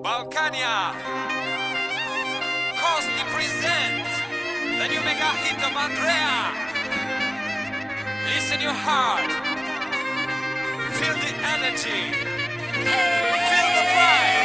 Balkania! Costi presents the new mega hit of Andrea! Listen your heart, feel the energy, feel the vibe!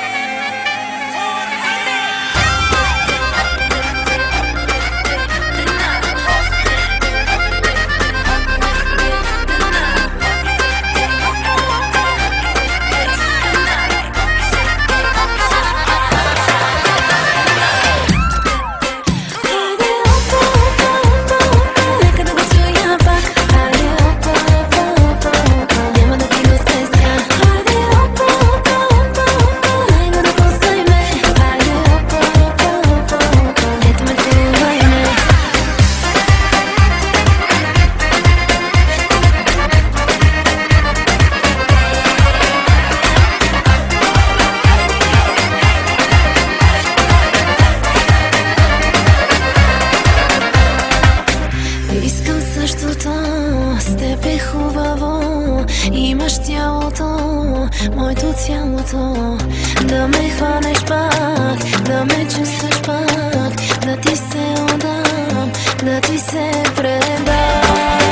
Искам същото с теб е хубаво. Имаш тялото, моето цялото. Да ме хванеш пак, да ме чувстваш пак. Да ти се отдам, да ти се предам.